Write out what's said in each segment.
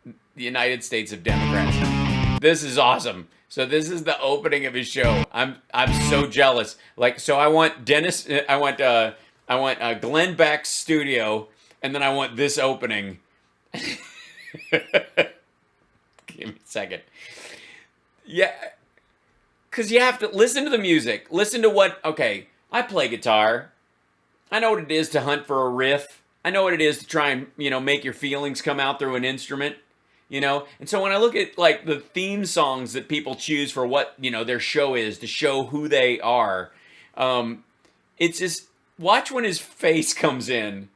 the United States of Democrats. This is awesome. So this is the opening of his show. I'm so jealous. Like, so I want Dennis. I want Glenn Beck's studio, and then I want this opening. Give me a second. Yeah, because you have to listen to the music. Listen to what. Okay, I play guitar. I know what it is to hunt for a riff. I know what it is to try and make your feelings come out through an instrument. And so when I look at like the theme songs that people choose for what their show is to show who they are, it's just watch when his face comes in.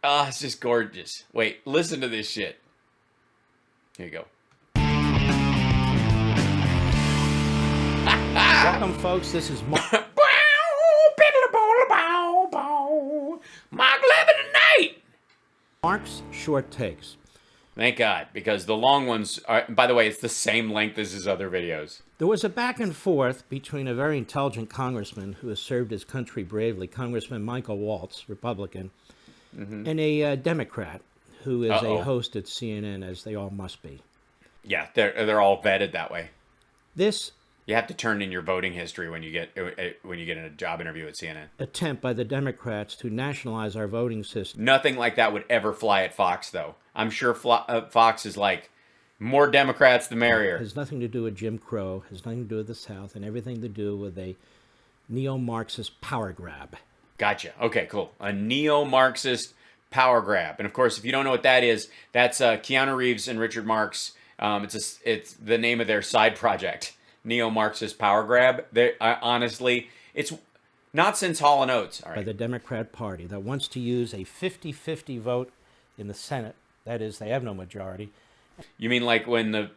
It's just gorgeous. Wait, listen to this shit. Here you go. Welcome, folks. This is Mark. Mark Levin tonight. Mark's Short Takes. Thank God, because the long ones are, by the way, it's the same length as his other videos. There was a back and forth between a very intelligent congressman who has served his country bravely, Congressman Michael Waltz, Republican, and a Democrat who is a host at CNN, as they all must be. Yeah, they're all vetted that way. This You have to turn in your voting history when you get in a job interview at CNN. attempt by the Democrats to nationalize our voting system. Nothing like that would ever fly at Fox, though. I'm sure Fox is like, more Democrats the merrier. Has nothing to do with Jim Crow, has nothing to do with the South, and everything to do with a neo-Marxist power grab. Gotcha. Okay, cool. A neo-Marxist power grab. And of course, if you don't know what that is, that's Keanu Reeves and Richard Marx. It's the name of their side project. Neo-Marxist power grab. Honestly, it's not since Hall & Oates. All right. By the Democrat Party that wants to use a 50-50 vote in the Senate. That is, they have no majority. You mean like when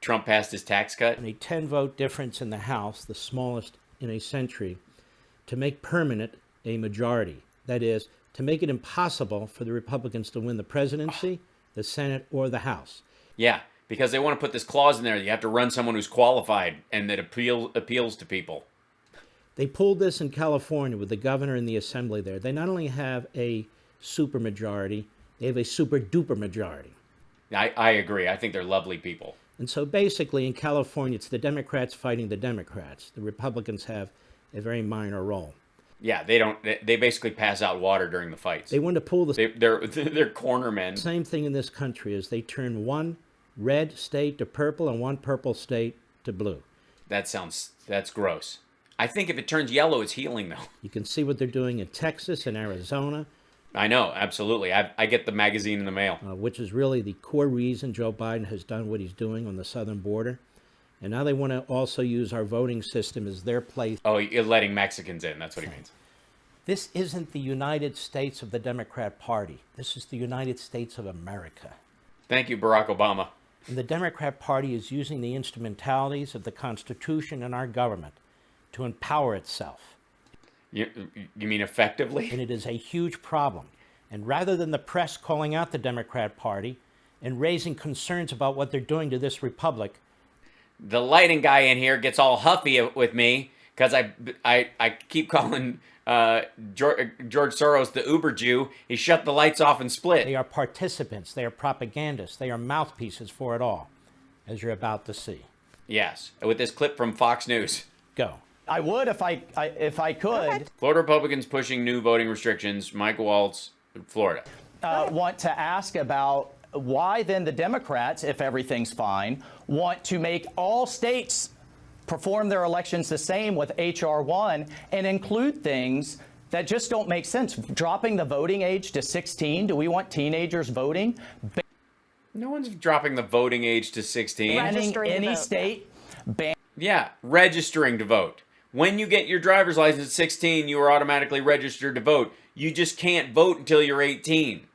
Trump passed his tax cut? And a 10-vote difference in the House, the smallest in a century, to make permanent a majority. That is, to make it impossible for the Republicans to win the presidency, the Senate, or the House. Yeah, because they want to put this clause in there that you have to run someone who's qualified and that appeals to people. They pulled this in California with the governor and the assembly there. They not only have a supermajority, they have a super-duper majority. I agree. I think they're lovely people. And so basically in California, it's the Democrats fighting the Democrats. The Republicans have a very minor role. Yeah, they basically pass out water during the fights. They want to pull the... They're corner men. Same thing in this country is they turn one red state to purple and one purple state to blue. That's gross. I think if it turns yellow, it's healing, though. You can see what they're doing in Texas and Arizona. I know, absolutely. I get the magazine in the mail. Which is really the core reason Joe Biden has done what he's doing on the southern border. And now they want to also use our voting system as their place. Oh, you're letting Mexicans in. That's what he means. This isn't the United States of the Democrat Party. This is the United States of America. Thank you, Barack Obama. And the Democrat Party is using the instrumentalities of the Constitution and our government to empower itself. You mean effectively? And it is a huge problem. And rather than the press calling out the Democrat Party and raising concerns about what they're doing to this republic, the lighting guy in here gets all huffy with me because I keep calling George Soros the Uber Jew. He shut the lights off and split. They are participants. They are propagandists. They are mouthpieces for it all, as you're about to see. Yes, with this clip from Fox News. Go. I would if I could. Florida Republicans pushing new voting restrictions. Michael Waltz, Florida. Want to ask about why then the Democrats, if everything's fine, want to make all states perform their elections the same with H.R. 1 and include things that just don't make sense. Dropping the voting age to 16. Do we want teenagers voting? No one's dropping the voting age to 16. Banning any state. Yeah, registering to vote. When you get your driver's license at 16, you are automatically registered to vote. You just can't vote until you're 18.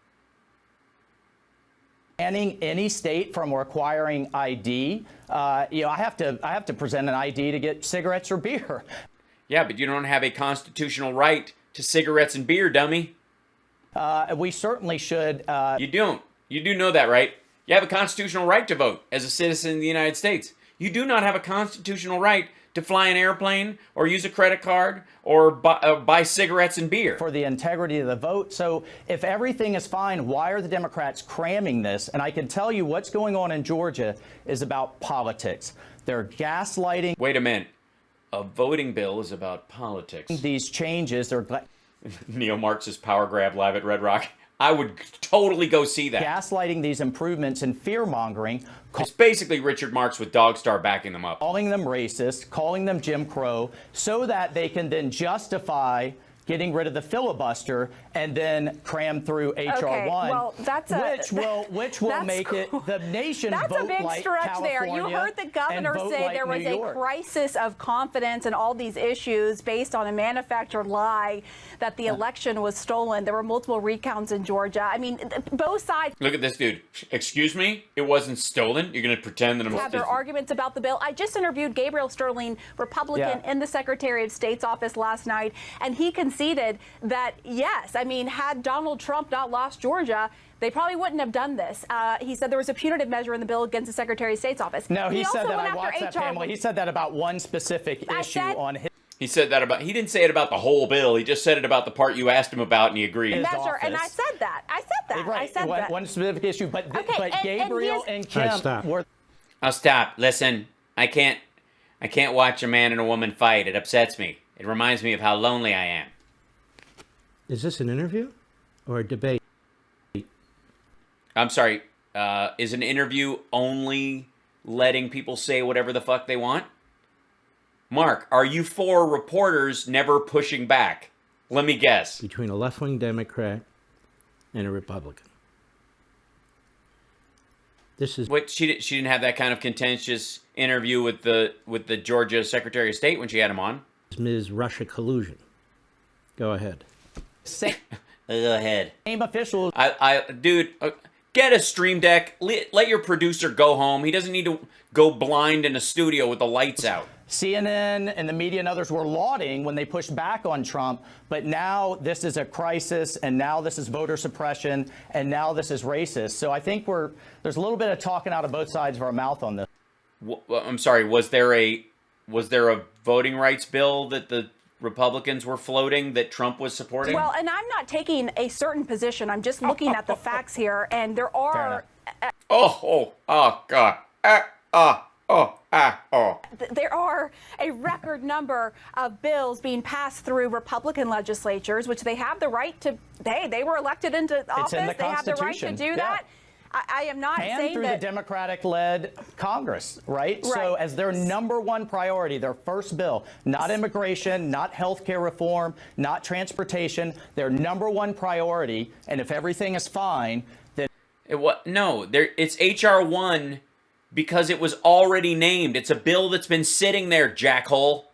Banning any state from requiring ID. I have to present an ID to get cigarettes or beer. Yeah, but you don't have a constitutional right to cigarettes and beer, dummy. We certainly should. You don't. You do know that, right? You have a constitutional right to vote as a citizen of the United States. You do not have a constitutional right to fly an airplane or use a credit card or buy cigarettes and beer. For the integrity of the vote. So if everything is fine, why are the Democrats cramming this? And I can tell you what's going on in Georgia is about politics. They're gaslighting. Wait a minute. A voting bill is about politics. These changes. They're neo-Marxist power grab live at Red Rock. I would totally go see that. Gaslighting these improvements and fear-mongering. It's basically Richard Marx with Dogstar backing them up. Calling them racist, calling them Jim Crow, so that they can then justify getting rid of the filibuster and then cram through HR 1, well, that's which will make it the nation that's vote a big like stretch California there. You heard the governor and vote say like there was New a York. crisis of confidence in all these issues based on a manufactured lie that the election was stolen. There were multiple recounts in Georgia. I mean, both sides. Look at this dude. Excuse me? It wasn't stolen? You're going to pretend that I'm... Have their arguments about the bill. I just interviewed Gabriel Sterling, Republican, in the Secretary of State's office last night, and he conceded that, yes, I mean, had Donald Trump not lost Georgia, they probably wouldn't have done this. He said there was a punitive measure in the bill against the Secretary of State's office. No, he said also that. went I after watched that, HR. Pamela. He said that about one specific issue on his... He said that about... He didn't say it about the whole bill. He just said it about the part you asked him about, and he agreed. Measure, and I said that. I said that. Right. I said that. One specific issue, but Gabriel and All right, Kim stop. were... I'll stop. Listen, I can't watch a man and a woman fight. It upsets me. It reminds me of how lonely I am. Is this an interview or a debate? I'm sorry. Is an interview only letting people say whatever the fuck they want? Mark, are you for reporters never pushing back? Let me guess. Between a left-wing Democrat and a Republican. This is What, she didn't have that kind of contentious interview with the Georgia Secretary of State when she had him on. Ms. Russia collusion. Go ahead. same Go ahead. officials. Dude, get a stream deck. Let your producer go home. He doesn't need to go blind in a studio with the lights out. CNN and the media and others were lauding when they pushed back on Trump, but now this is a crisis, and now this is voter suppression, and now this is racist. So I think there's a little bit of talking out of both sides of our mouth on this. I'm sorry. Was there a voting rights bill that the Republicans were floating that Trump was supporting? Well, and I'm not taking a certain position. I'm just looking at the facts here, and there are. Oh God. There are a record number of bills being passed through Republican legislatures, which they have the right to. Hey, they were elected into office. in the They have the right to Constitution. do Yeah. that. I am not And saying through that. the Democratic-led Congress, right? So Right. as their number one priority, their first bill, not immigration, not health care reform, not transportation, their number one priority, and if everything is fine, then It's HR 1 because it was already named. It's a bill that's been sitting there, jackhole.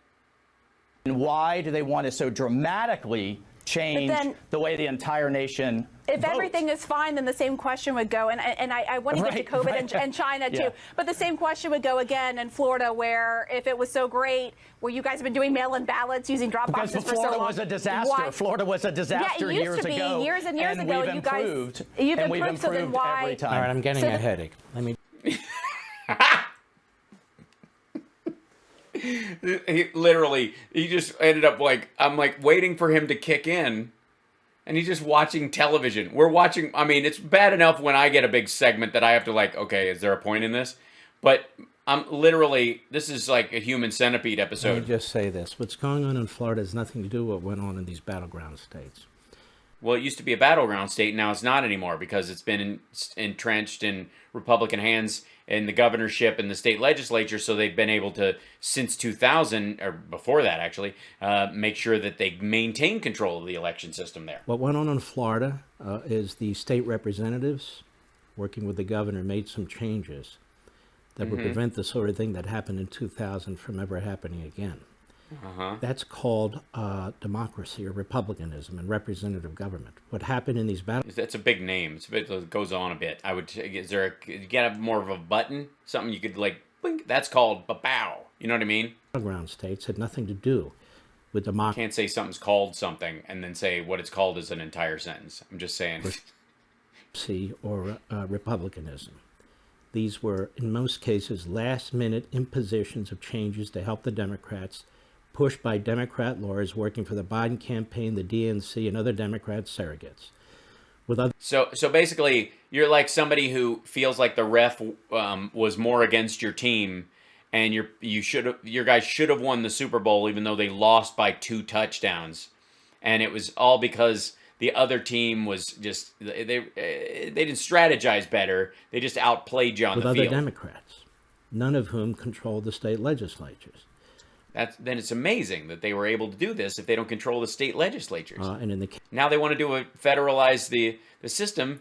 why do they want to so dramatically change then- the way the entire nation If votes? everything is fine, then the same question would go, and I want to get to Right, COVID right. and China too, Yeah. but the same question would go again in Florida, where if it was so great, where you guys have been doing mail-in ballots using drop Because boxes for so Florida long. was a disaster. Why? Florida was a disaster Yeah, it used years to be, ago. years and years ago, We've you guys- improved. you've and we've improved, so then improved why- every time. All right, I'm getting So a the- headache. Let me. He just ended up I'm waiting for him to kick in, and he's just watching television. We're watching, I mean, it's bad enough when I get a big segment that I have to okay, is there a point in this? But this is like a human centipede Let me episode. just say this. What's going on in Florida has nothing to do with what went on in these battleground states. Well, it used to be a battleground state, now it's not anymore because it's been entrenched in Republican hands in the governorship and the state legislature, so they've been able to, since 2000, or before that actually, make sure that they maintain control of the election system there. What went on in Florida is the state representatives, working with the governor, made some changes that would prevent the sort of thing that happened in 2000 from ever happening again. That's called democracy or republicanism and representative government. What happened in these battles? That's a big name. It goes on a bit. Is there you get more of a button? Something you could blink? That's called bow. You know what I mean? Battleground states had nothing to do with democracy Can't say something's called something and then say what it's called is an entire sentence. I'm just saying. or republicanism. These were, in most cases, last-minute impositions of changes to help the Democrats, pushed by Democrat lawyers working for the Biden campaign, the DNC, and other Democrat surrogates. So basically, you're like somebody who feels like the ref was more against your team, and your guys should have won the Super Bowl even though they lost by 2 touchdowns, and it was all because the other team was just they didn't strategize better. They just outplayed you on the field. With other Democrats, none of whom controlled the state legislatures. Then it's amazing that they were able to do this if they don't control the state legislatures. Now they want to federalize the system.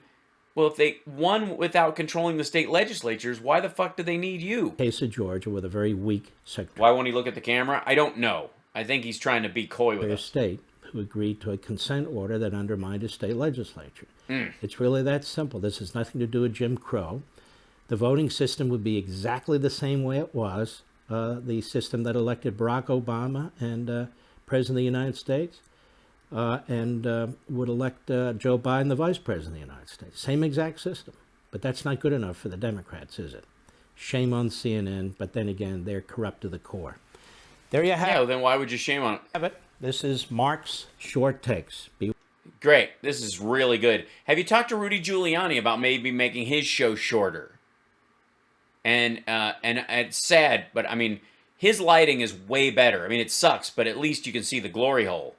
Well, if they won without controlling the state legislatures, why the fuck do they need you? Case of Georgia with a very weak secretary. Why won't he look at the camera? I don't know. I think he's trying to be coy with us. State who agreed to a consent order that undermined a state legislature. It's really that simple. This has nothing to do with Jim Crow. The voting system would be exactly the same way it was. The system that elected Barack Obama and President of the United States and would elect Joe Biden, the Vice President of the United States. Same exact system. But that's not good enough for the Democrats, is it? Shame on CNN, but then again, they're corrupt to the core. There you have it. Yeah, well, then why would you shame on it? This is Mark's Short Takes. Great. This is really good. Have you talked to Rudy Giuliani about maybe making his show shorter? And it's sad, but I mean, his lighting is way better. I mean, it sucks, but at least you can see the glory hole.